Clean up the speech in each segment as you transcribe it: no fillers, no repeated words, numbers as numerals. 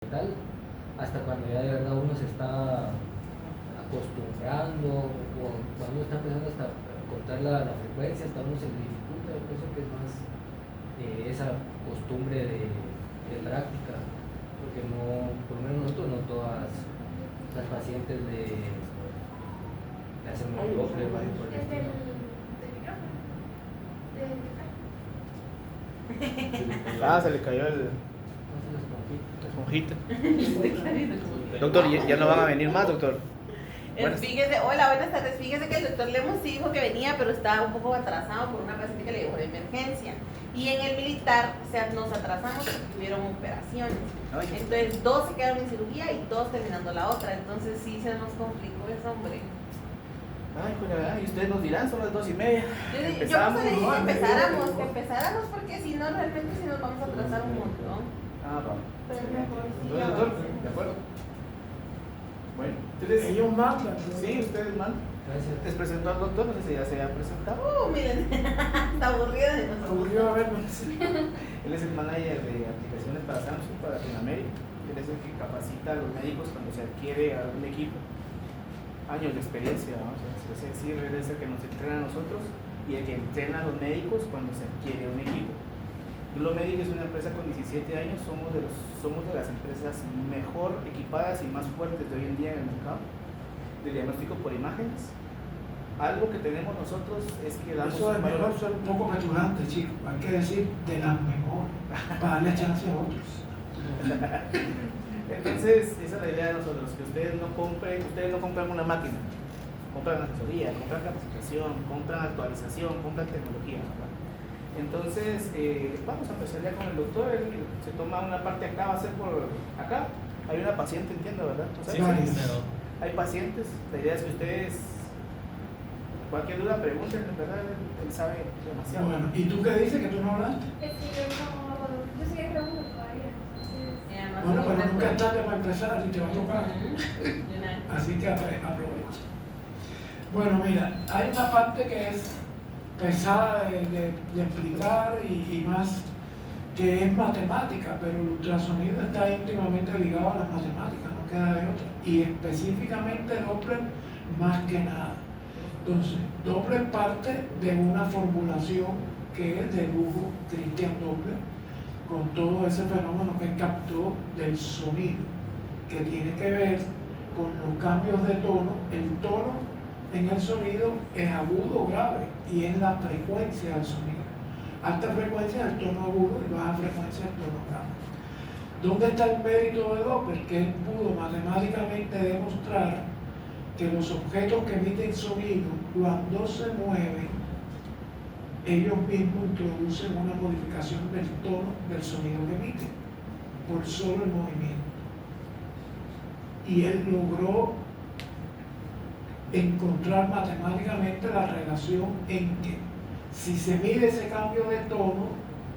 tal, hasta cuando ya de verdad uno se está acostumbrando o cuando uno está empezando hasta a contar la frecuencia, hasta uno se le dificulta. Yo pienso que es más esa costumbre de práctica, porque no, por lo menos nosotros, no todas las pacientes le hacen un doble, ¿vale? Por el Es del estilo. micrófono. Del Se le cayó el No se les confía. esponjita. Doctor, ¿ya no van a venir más, doctor? Buenas. Fíjese, hola, buenas tardes. Fíjese que el doctor Lemos sí dijo que venía, pero estaba un poco atrasado por una paciente que le llegó de emergencia. Y en el militar, o sea, nos atrasamos porque tuvieron operaciones. Ay. Entonces, dos se quedaron en cirugía y dos terminando la otra. Entonces, sí se nos complicó eso, hombre. Ay, y ustedes nos dirán, son las 2:30. Yo pues le dije que empezáramos porque si no, realmente sí nos vamos a atrasar un montón. Va. Pero mejor sí. Entonces, doctor, ¿de acuerdo? Bueno, ustedes. Ellos mandan. Sí, ustedes mandan. Gracias. Les presento al doctor, no sé si ya se ha presentado. Miren, está aburrida de nosotros. Aburrido a vernos. Él es el manager de aplicaciones para Samsung, para Latinoamérica. Él es el que capacita a los médicos cuando se adquiere a un equipo. Años de experiencia, vamos a decir, él es el que nos entrena a nosotros y el que entrena a los médicos cuando se adquiere un equipo. Glomedic es una empresa con 17 años, somos de las empresas mejor equipadas y más fuertes de hoy en día en el mercado de diagnóstico por imágenes. Algo que tenemos nosotros es que damos Eso es mejor ser un poco petulante, chicos. Hay que decir de las mejores, para darle chance a otros. Entonces, esa es la idea de nosotros, que ustedes no compran una máquina, compran asesoría, compran capacitación, compran actualización, compran tecnología, ¿verdad? Entonces, vamos a empezar ya con el doctor. Él se toma una parte acá, va a ser por acá. Hay una paciente, entiendo, ¿verdad? Sí, varios. Hay pacientes. La idea es que ustedes, cualquier duda, pregúntenle, ¿verdad? Él sabe demasiado. Bueno, ¿y tú qué dices que tú no hablaste? Es que yo sí que pregunto todavía. Bueno, pero nunca es tarde para empezar y te va a tocar. Una- Así que aprovecha. Bueno, mira, hay una parte que es pesada de explicar y más, que es matemática, pero el ultrasonido está íntimamente ligado a las matemáticas, no queda de otra. Y específicamente Doppler más que nada. Entonces, Doppler parte de una formulación que es de Hugo Christian Doppler, con todo ese fenómeno que captó del sonido, que tiene que ver con los cambios de tono. El tono en el sonido es agudo o grave y es la frecuencia del sonido. Alta frecuencia es el tono agudo y baja frecuencia es el tono grave. ¿Dónde está el mérito de Doppler? Que él pudo matemáticamente demostrar que los objetos que emiten sonido, cuando se mueven, ellos mismos introducen una modificación del tono del sonido que emiten, por solo el movimiento. Y él logró encontrar matemáticamente la relación en que si se mide ese cambio de tono,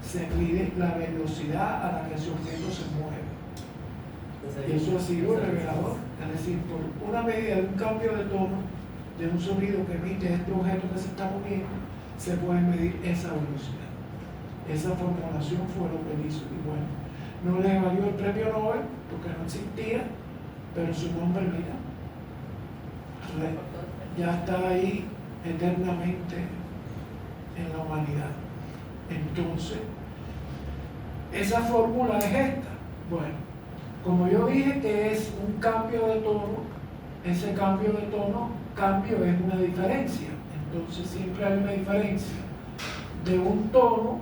se mide la velocidad a la que ese objeto se mueve. Y eso ha sido revelador. Es decir, por una medida de un cambio de tono de un sonido que emite este objeto que se está moviendo, se puede medir esa velocidad. Esa formulación fue lo que hizo. Y bueno, no le valió el premio Nobel porque no existía, pero su nombre, mira, ya está ahí eternamente en la humanidad. Entonces, esa fórmula es esta. Bueno, como yo dije que es un cambio de tono, ese cambio de tono, cambio es una diferencia. Entonces siempre hay una diferencia de un tono,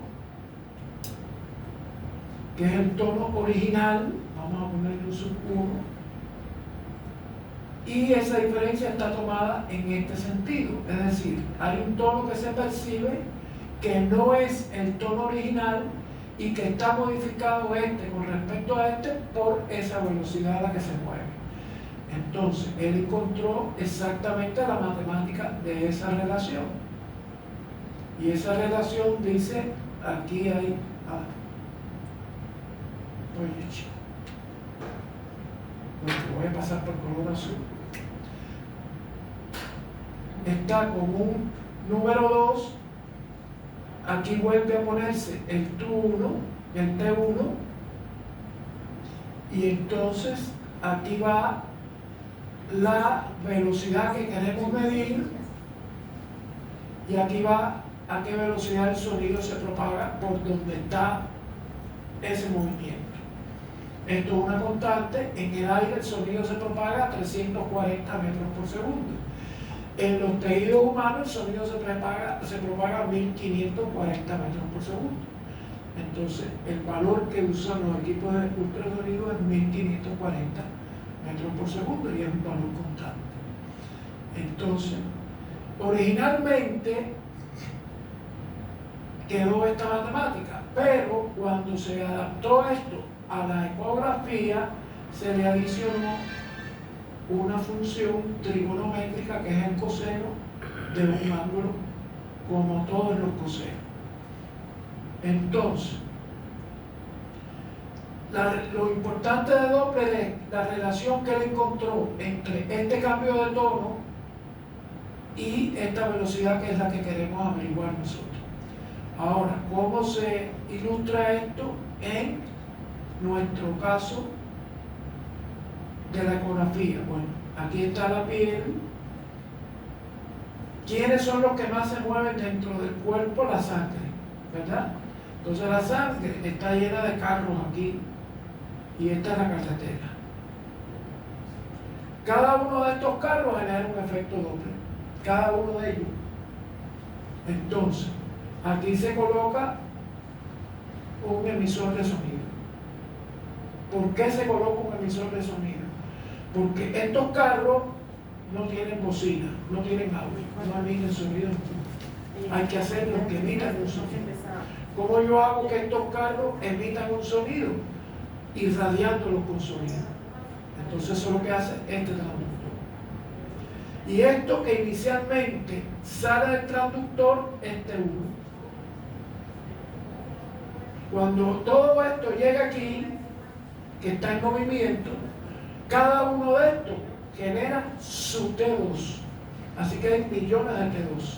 que es el tono original, vamos a ponerle un sub 1, y esa diferencia está tomada en este sentido. Es decir, hay un tono que se percibe que no es el tono original y que está modificado con respecto a por esa velocidad a la que se mueve. Entonces, él encontró exactamente la matemática de esa relación. Y esa relación dice, aquí hay... oye, chico. Voy a pasar por color azul. Está con un número 2. Aquí vuelve a ponerse el T1, Y entonces aquí va la velocidad que queremos medir y aquí va a qué velocidad el sonido se propaga por donde está ese movimiento. Esto es una constante. En el aire el sonido se propaga a 340 metros por segundo. En los tejidos humanos el sonido se propaga a 1540 metros por segundo. Entonces el valor que usan los equipos de ultrasonido es 1540 metros por segundo y es un valor constante. Entonces, originalmente quedó esta matemática, pero cuando se adaptó esto a la ecografía, se le adicionó una función trigonométrica que es el coseno de un ángulo, como todos los cosenos. Entonces, lo importante de Doppler es la relación que él encontró entre este cambio de tono y esta velocidad que es la que queremos averiguar nosotros. Ahora, ¿cómo se ilustra esto en nuestro caso de la ecografía? Bueno, aquí está la piel. ¿Quiénes son los que más se mueven dentro del cuerpo? La sangre, ¿verdad? Entonces la sangre está llena de carros aquí y esta es la carretera. Cada uno de estos carros genera un efecto Doppler, cada uno de ellos. Entonces, aquí se coloca un emisor de sonido. ¿Por qué se coloca un emisor de sonido? Porque estos carros no tienen bocina, no tienen audio, no emiten sonido. Hay que hacer lo que emitan un sonido. ¿Cómo yo hago que estos carros emitan un sonido? Irradiándolos con sonido. Entonces eso es lo que hace este transductor. Y esto que inicialmente sale del transductor es T1. Cuando todo esto llega aquí, que está en movimiento, cada uno de estos genera su T2. Así que hay millones de T2.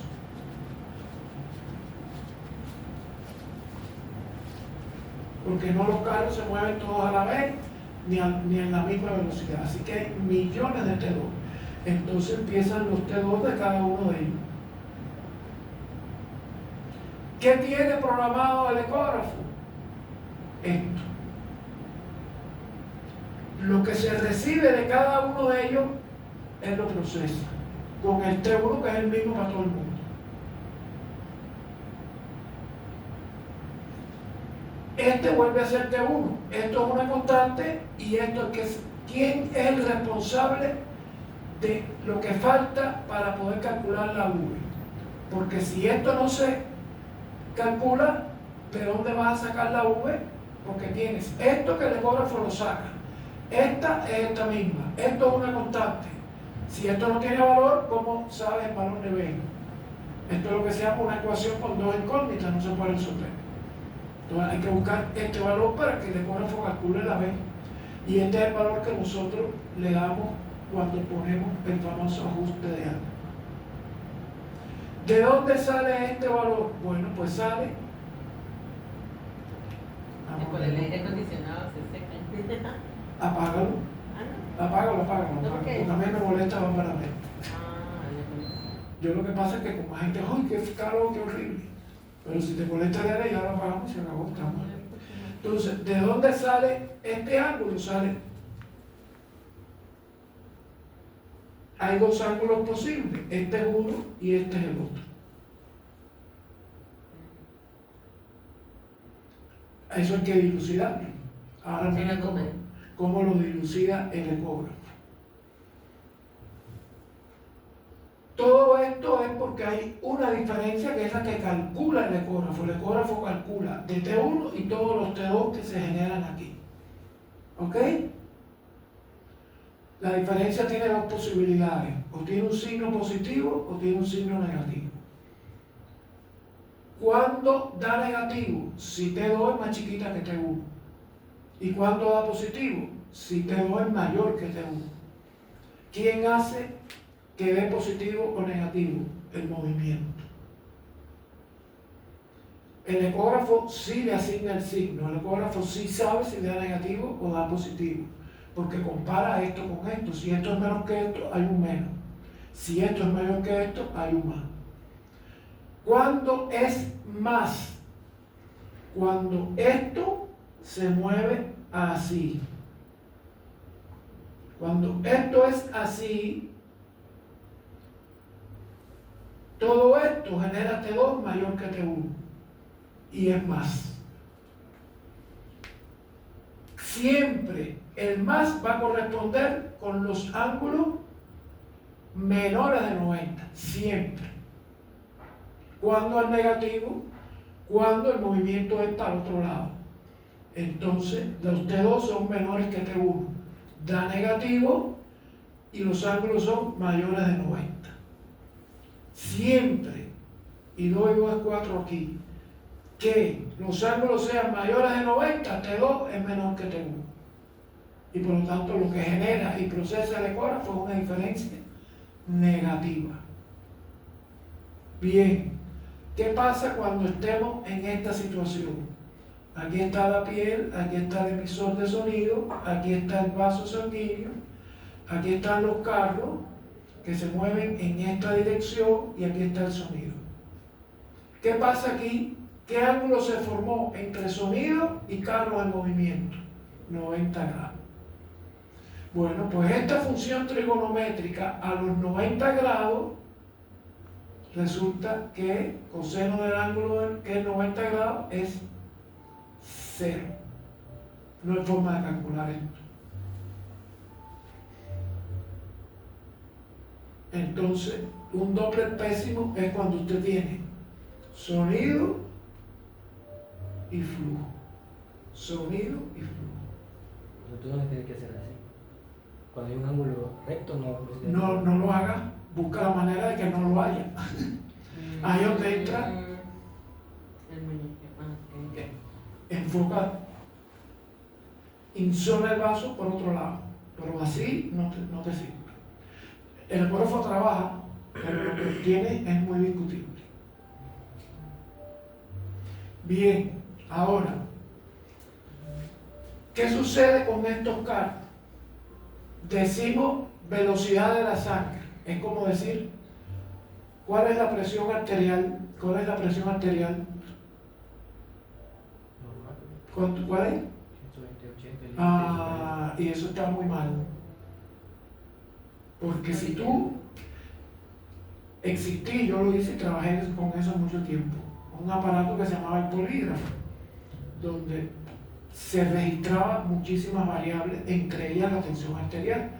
Porque no los carros se mueven todos a la vez, ni en la misma velocidad. Así que hay millones de T2. Entonces empiezan los T2 de cada uno de ellos. ¿Qué tiene programado el ecógrafo? Esto. Lo que se recibe de cada uno de ellos, él lo procesa. Con el T1 que es el mismo para todo el mundo. Este vuelve a ser T1. Esto es una constante y esto es quién es el responsable de lo que falta para poder calcular la V. Porque si esto no se calcula, ¿de dónde vas a sacar la V? Porque tienes esto que el ecógrafo lo saca. Esta es esta misma. Esto es una constante. Si esto no tiene valor, ¿cómo sabes el valor de V? Esto es lo que se llama una ecuación con dos incógnitas, no se puede resolver. Entonces hay que buscar este valor para que el ecógrafo calcule la V. Y este es el valor que nosotros le damos cuando ponemos el famoso ajuste de algo. ¿De dónde sale este valor? Bueno, pues sale. Por el aire acondicionado se seca. Apágalo. Apágalo. Porque a mí me molesta verdaderamente. Yo lo que pasa es que como gente, ¡ay, qué calor, qué horrible! Pero si te molesta de aire, ya lo apagamos y se acabó, estamos. Entonces, ¿de dónde sale este ángulo? Hay dos ángulos posibles, este es uno y este es el otro. Eso hay que dilucidarlo. Ahora miren cómo lo dilucida el ecógrafo. Todo esto es porque hay una diferencia que es la que calcula el ecógrafo. El ecógrafo calcula de T1 y todos los T2 que se generan aquí. ¿Ok? La diferencia tiene dos posibilidades. O tiene un signo positivo o tiene un signo negativo. ¿Cuándo da negativo? Si T2 es más chiquita que T1. ¿Y cuándo da positivo? Si T2 es mayor que T1. ¿Quién hace que dé positivo o negativo? El movimiento. el ecógrafo sí le asigna el signo, el ecógrafo sí sabe si da negativo o da positivo, porque compara esto con esto. Si esto es menos que esto, hay un menos. Si esto es mayor que esto, hay un más. ¿Cuándo es más? Cuando esto se mueve así. Cuando esto es así, todo esto genera T2 mayor que T1 y es más. Siempre el más va a corresponder con los ángulos menores de 90, siempre. Cuando es negativo, cuando el movimiento es para el otro lado. Entonces, los T2 son menores que T1. Da negativo y los ángulos son mayores de 90. Siempre, y doy 2 4 aquí, que los ángulos sean mayores de 90, T2 es menor que T1. Y por lo tanto, lo que genera y procesa el ecógrafo es una diferencia negativa. Bien, ¿qué pasa cuando estemos en esta situación? Aquí está la piel, aquí está el emisor de sonido, aquí está el vaso sanguíneo, aquí están los carros que se mueven en esta dirección y aquí está el sonido. ¿Qué pasa aquí? ¿Qué ángulo se formó entre sonido y carro en movimiento? 90 grados. Bueno, pues esta función trigonométrica a los 90 grados resulta que coseno del ángulo que es 90 grados es 0. No hay forma de calcular esto. Entonces, un Doppler pésimo es cuando usted tiene sonido y flujo. Sonido y flujo. Entonces no tiene que ser así. Cuando hay un ángulo recto, No lo haga, busca la manera de que no lo haya. Ahí donde entra, enfoca, insona el vaso por otro lado, pero así no te sirve. El ecógrafo trabaja, pero lo que tiene es muy discutible. Bien, ahora, ¿qué sucede con estos carros? Decimos velocidad de la sangre. Es como decir, ¿cuál es la presión arterial? ¿Cuál es la presión arterial? ¿Cuál es? 120, 80. Y eso está muy mal. Porque si tú existí, yo lo hice y trabajé con eso mucho tiempo, un aparato que se llamaba el polígrafo, donde se registraba muchísimas variables, entre ellas la tensión arterial,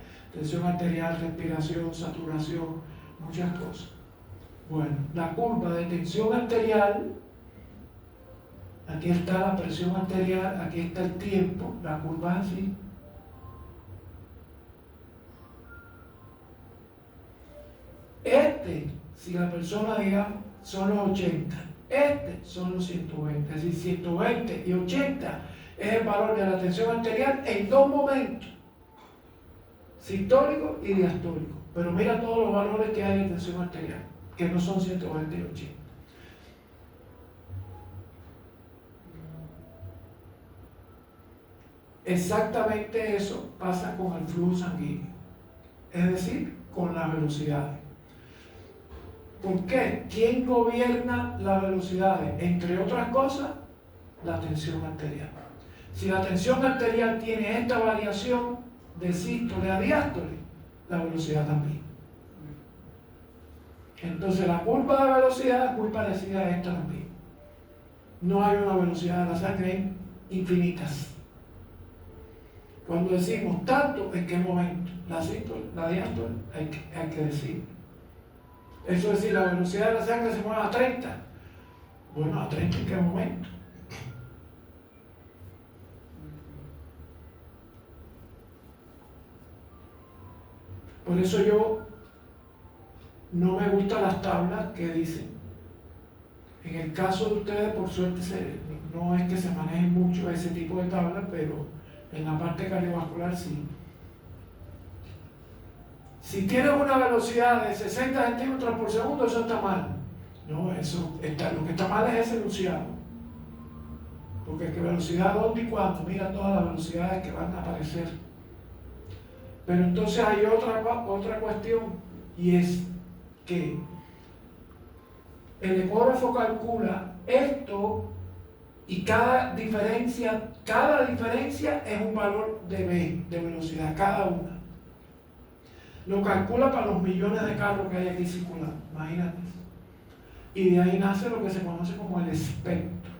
respiración, saturación, muchas cosas. Bueno, la curva de tensión arterial, aquí está la presión arterial, aquí está el tiempo, la curva es así. Si la persona, digamos, son los 80, son los 120, es decir, 120 y 80 es el valor de la tensión arterial en dos momentos, sistólico y diastólico. Pero mira todos los valores que hay de tensión arterial, que no son 120 y 80. Exactamente eso pasa con el flujo sanguíneo, es decir, con las velocidades. ¿Por qué? ¿Quién gobierna las velocidades? Entre otras cosas, la tensión arterial. Si la tensión arterial tiene esta variación de sístole a diástole, la velocidad también. Entonces la curva de velocidad es muy parecida a esta también. No hay una velocidad de la sangre infinitas. Cuando decimos tanto, ¿en qué momento? La sístole, la diástole, hay que decir. Eso es decir, la velocidad de la sangre se mueve a 30. Bueno, ¿a 30 en qué momento? Por eso yo no me gustan las tablas que dicen. En el caso de ustedes, por suerte, no es que se manejen mucho ese tipo de tablas, pero en la parte cardiovascular sí. Si tienes una velocidad de 60 centímetros por segundo, eso está mal. No, eso está, lo que está mal es ese enunciado. Porque es que velocidad dónde y cuándo, mira todas las velocidades que van a aparecer. Pero entonces hay otra cuestión, y es que el ecógrafo calcula esto y cada diferencia es un valor de V, de velocidad, cada una. Lo calcula para los millones de carros que hay aquí circulando, imagínate. Y de ahí nace lo que se conoce como el espectro.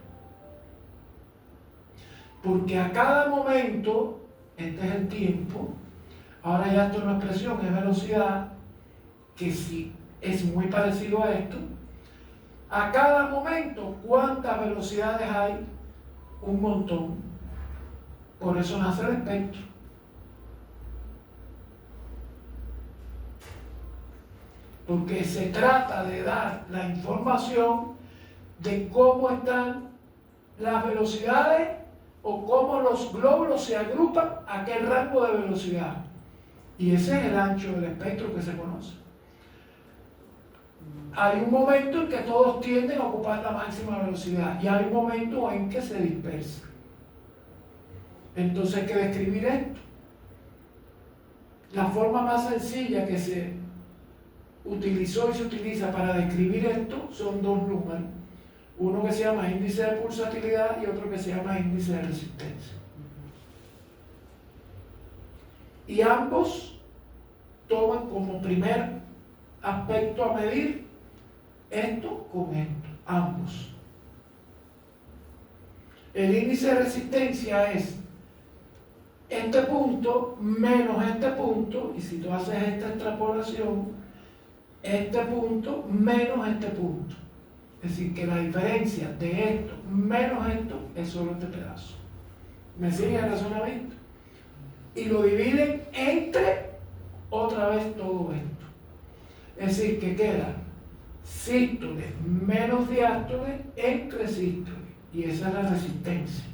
Porque a cada momento, este es el tiempo, ahora ya esto no es presión, es velocidad, que sí es muy parecido a esto. A cada momento, ¿cuántas velocidades hay? Un montón. Por eso nace el espectro. Porque se trata de dar la información de cómo están las velocidades o cómo los glóbulos se agrupan a qué rango de velocidad. Y ese es el ancho del espectro que se conoce. Hay un momento en que todos tienden a ocupar la máxima velocidad y hay un momento en que se dispersa. Entonces hay que describir esto. La forma más sencilla que se utilizó y se utiliza para describir esto son dos números. Uno que se llama índice de pulsatilidad y otro que se llama índice de resistencia. Y ambos toman como primer aspecto a medir esto con esto, ambos. El índice de resistencia es este punto menos este punto, y si tú haces esta extrapolación, este punto menos este punto. Es decir, que la diferencia de esto menos esto es solo este pedazo. ¿Me sigue el razonamiento? Y lo dividen entre otra vez todo esto. Es decir, que queda sístole menos diástole entre sístole. Y esa es la resistencia.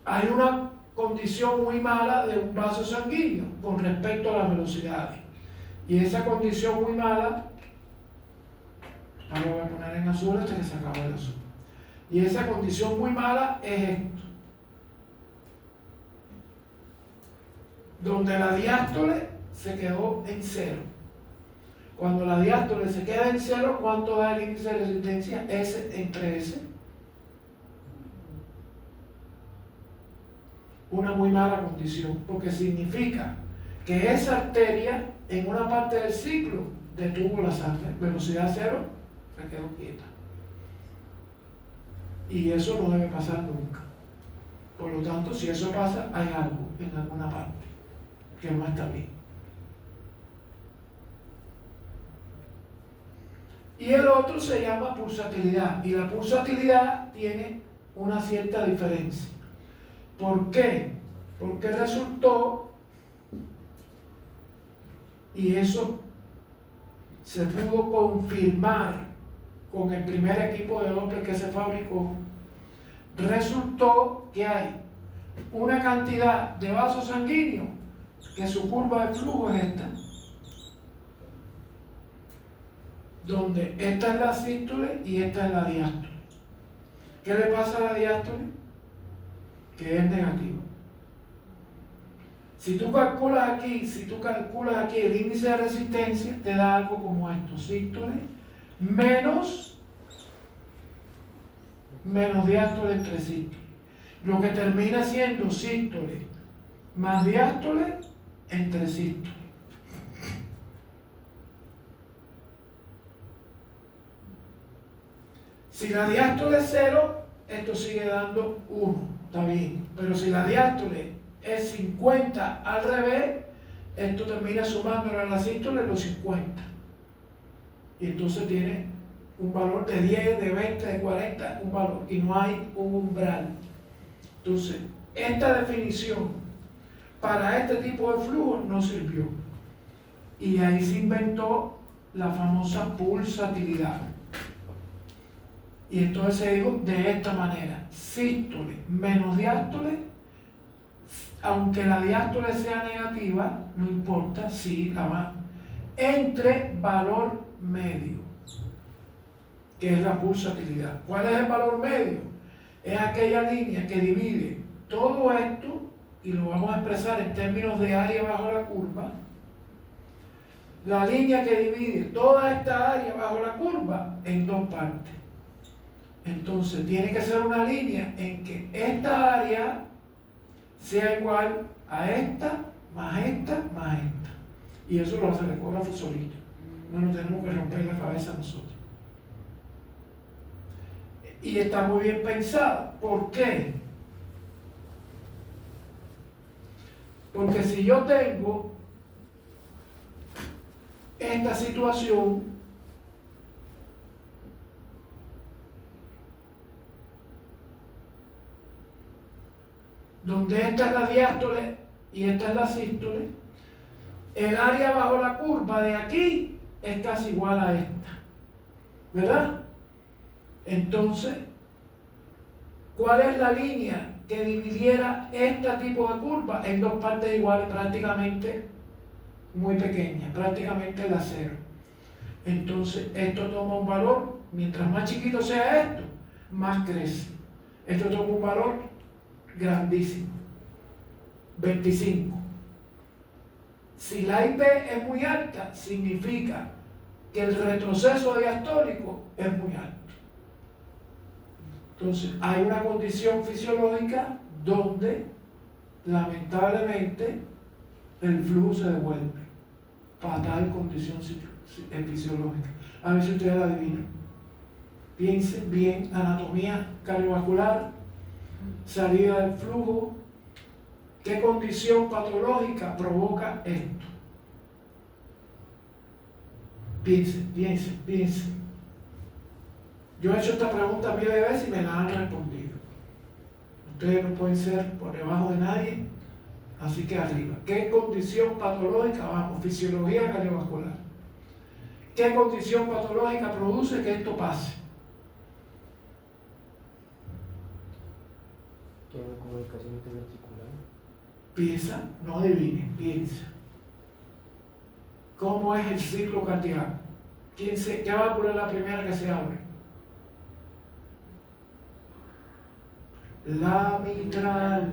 Hay una condición muy mala de un vaso sanguíneo con respecto a las velocidades. Y esa condición muy mala, ahora lo voy a poner en azul hasta que se acabe el azul. Y esa condición muy mala es esto. Donde la diástole se quedó en cero. Cuando la diástole se queda en cero, ¿cuánto da el índice de resistencia? S entre S. Una muy mala condición, porque significa que esa arteria en una parte del ciclo detuvo la sangre, velocidad cero, se quedó quieta. Y eso no debe pasar nunca. Por lo tanto, si eso pasa, hay algo en alguna parte que no está bien. Y el otro se llama pulsatilidad. Y la pulsatilidad tiene una cierta diferencia. ¿Por qué? Porque resultó, y eso se pudo confirmar con el primer equipo de Doppler que se fabricó, resultó que hay una cantidad de vasos sanguíneos que su curva de flujo es esta, donde esta es la sístole y esta es la diástole. ¿Qué le pasa a la diástole? Que es negativa. Si tú calculas aquí el índice de resistencia, te da algo como esto: sístole menos diástole entre sístole. Lo que termina siendo sístole más diástole entre sístole. Si la diástole es 0, esto sigue dando 1, está bien. Pero si la diástole es 50 al revés, esto termina sumándole a la sístole los 50. Y entonces tiene un valor de 10, de 20, de 40, un valor. Y no hay un umbral. Entonces, esta definición para este tipo de flujo no sirvió. Y ahí se inventó la famosa pulsatilidad. Y entonces se dijo de esta manera: sístole menos diástole, aunque la diástole sea negativa, no importa, sí, la más, entre valor medio. que es la pulsatilidad. ¿Cuál es el valor medio? Es aquella línea que divide todo esto, y lo vamos a expresar en términos de área bajo la curva. La línea que divide toda esta área bajo la curva en dos partes. Entonces tiene que ser una línea en que esta área sea igual a esta, más esta, más esta. Y eso lo hace el ecógrafo solito. No nos tenemos que romper la cabeza nosotros. Y está muy bien pensado. ¿Por qué? Porque si yo tengo esta situación, donde esta es la diástole y esta es la sístole, el área bajo la curva de aquí es casi igual a esta, ¿verdad? Entonces, ¿cuál es la línea que dividiera este tipo de curva en dos partes iguales, prácticamente muy pequeñas, prácticamente la cero? Entonces, esto toma un valor, mientras más chiquito sea esto, más crece. Esto toma un valor grandísimo, 25. Si la IP es muy alta, significa que el retroceso diastólico es muy alto. Entonces, hay una condición fisiológica donde, lamentablemente, el flujo se devuelve. Fatal condición fisiológica. A ver si ustedes la adivinan. Piensen bien, anatomía cardiovascular, salida del flujo. ¿Qué condición patológica provoca esto? Piensen. Yo he hecho esta pregunta miles de veces y me la han respondido. Ustedes no pueden ser por debajo de nadie, así que arriba. ¿Qué condición patológica? Vamos, fisiología cardiovascular. ¿Qué condición patológica produce que esto pase? Tiene comunicación interventricular. Piensa, no adivinen, piensa. ¿Cómo es el ciclo cardíaco? ¿Qué válvula es la primera que se abre? La mitral.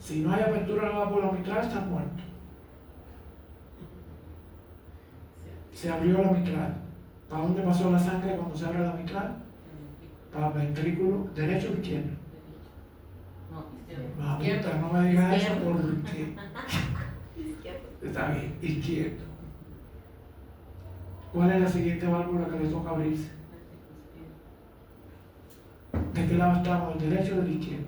Si no hay apertura de la válvula mitral, está muerto. Se abrió la mitral. ¿Para dónde pasó la sangre cuando se abre la mitral? Para el ventrículo derecho o izquierdo. No, puta, no me digas eso porque está bien, izquierdo. ¿Cuál es la siguiente válvula que le toca abrirse? ¿De qué lado estamos? ¿Del derecho o del izquierdo?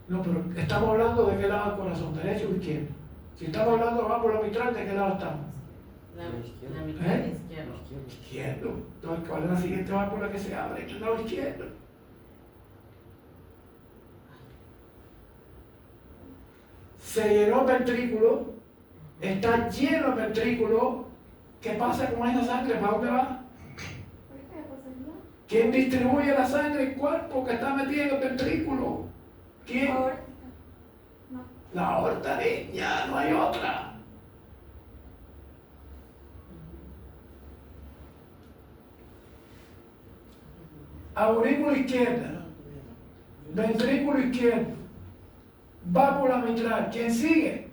No, pero estamos hablando de qué lado del corazón, derecho o izquierdo. Si estamos hablando de válvula mitral, ¿de qué lado estamos? La mitad izquierdo. Izquierdo. Entonces, ¿cuál es la siguiente válvula que se abre? En el lado izquierdo. Se llenó el ventrículo, está lleno el ventrículo. ¿Qué pasa con esa sangre? ¿Para dónde va? ¿Quién distribuye la sangre en el cuerpo que está metido en el ventrículo? ¿Quién? No. La aorta, niña, no hay otra. Aurícula izquierda, ventrículo izquierdo, válvula mitral. ¿Quién sigue?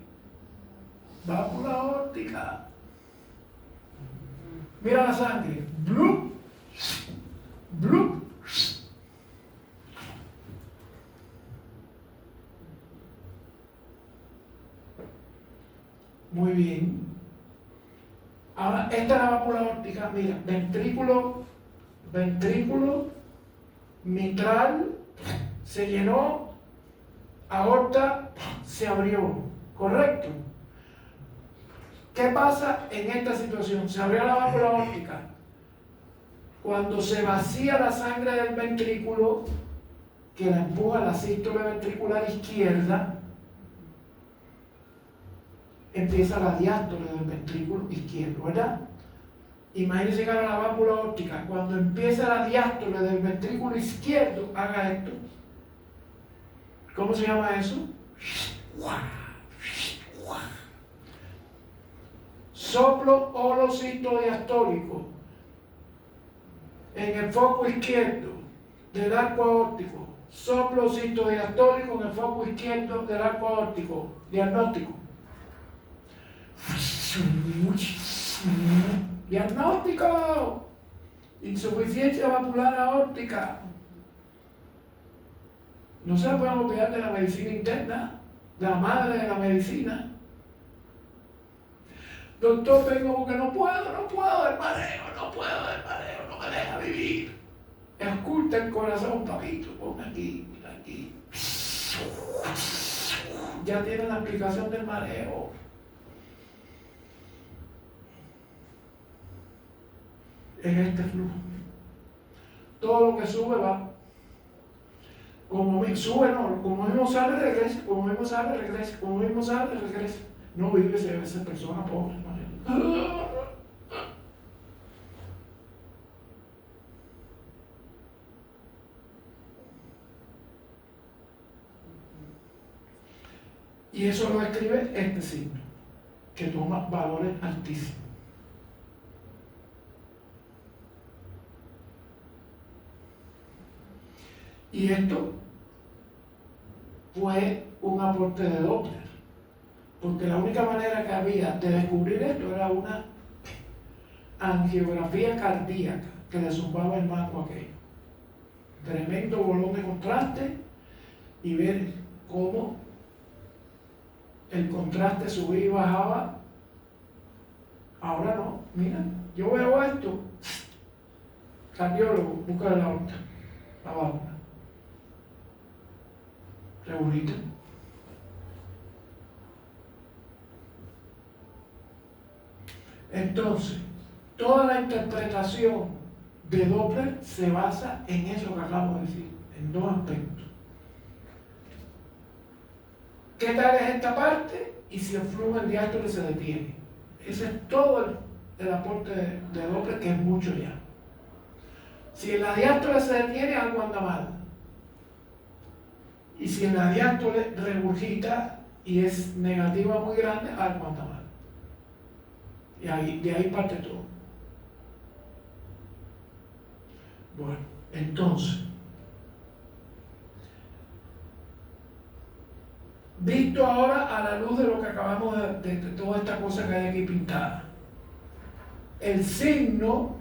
Válvula aórtica. Mira la sangre. Blup, blup. Muy bien. Ahora, esta es la válvula aórtica. Mira, ventrículo, mitral, se llenó, aorta, se abrió. ¿Correcto? ¿Qué pasa en esta situación? Se abrió la válvula aórtica. Cuando se vacía la sangre del ventrículo, que la empuja la sístole ventricular izquierda, empieza la diástole del ventrículo izquierdo, ¿verdad? Imagínense que ahora la válvula aórtica, cuando empieza la diástole del ventrículo izquierdo, haga esto. ¿Cómo se llama eso? soplo holocitodiastólico en el foco izquierdo del arco aórtico, soplo holocitodiastólico en el foco izquierdo del arco aórtico, diagnóstico. Diagnóstico: insuficiencia vapular aórtica. No se pueden olvidar de la medicina interna, de la madre de la medicina. Doctor, vengo porque no puedo del mareo, no me deja vivir. Esculta el corazón, papito, ponme aquí, mira aquí. Ya tiene la explicación del mareo. Es este flujo. Todo lo que sube va. Como sube, no, como mismo sale, regresa, como mismo sale, regresa, como mismo sale, regresa. No vive esa persona pobre, hermano. Y eso lo describe este signo, que toma valores altísimos. Y esto fue un aporte de Doppler, porque la única manera que había de descubrir esto era una angiografía cardíaca que le zumbaba el mango aquello. Tremendo bolón de contraste y ver cómo el contraste subía y bajaba. Ahora no, mira, yo veo esto, cardiólogo, busca la aorta, la válvula. Reunita. Entonces, toda la interpretación de Doppler se basa en eso que acabo de decir, en dos aspectos. ¿Qué tal es esta parte? Y si el flujo en diástole se detiene. Ese es todo el aporte de Doppler, que es mucho ya. Si en la diástole se detiene, algo anda mal. Y si en la diástole regurgita y es negativa muy grande, algo anda mal. Y de ahí parte todo. Bueno, entonces, visto ahora a la luz de lo que acabamos de toda esta cosa que hay aquí pintada, el signo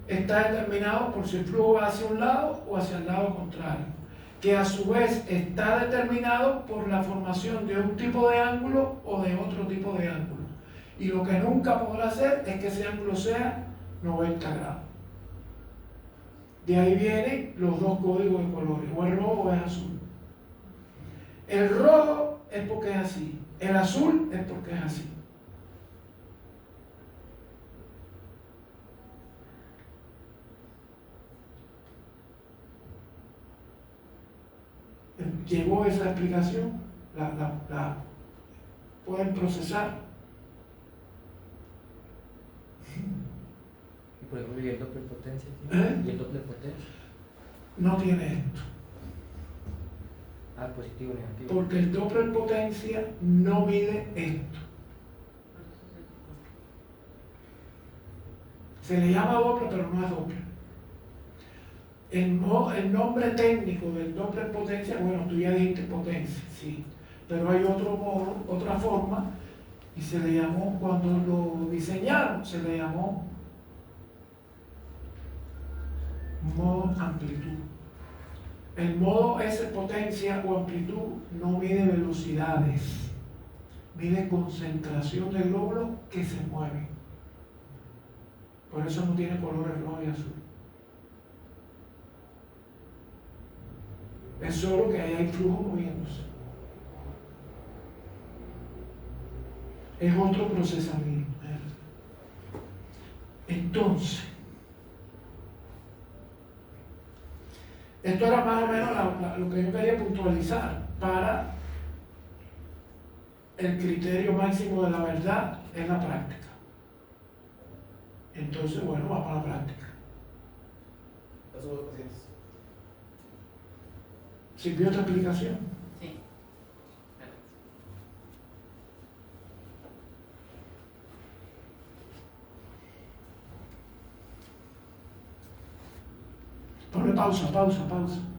está determinado por si el flujo va hacia un lado o hacia el lado contrario, que a su vez está determinado por la formación de un tipo de ángulo o de otro tipo de ángulo. Y lo que nunca podrá hacer es que ese ángulo sea 90 grados. De ahí vienen los dos códigos de colores, o es rojo o es azul. El rojo es porque es así, el azul es porque es así. Llegó esa explicación, la pueden procesar. Y por ejemplo, ¿y el Doppler potencia? ¿Y el Doppler potencia? No tiene esto. Ah, positivo, negativo. Porque el Doppler potencia no mide esto. Se le llama Doppler, pero no es Doppler. El nombre técnico del Doppler potencia, bueno, tú ya dijiste potencia, sí, pero hay otro modo, otra forma, y se le llamó, cuando lo diseñaron, se le llamó modo amplitud. El modo S potencia o amplitud no mide velocidades, mide concentración de glóbulos que se mueven. Por eso no tiene colores rojo y azul. Es solo que ahí hay flujo moviéndose. Es otro procesamiento. Entonces, esto era más o menos lo que yo quería puntualizar para el criterio máximo de la verdad en la práctica. Entonces, bueno, vamos a la práctica. Caso de los pacientes. ¿Sirvió esta explicación? Sí. pausa.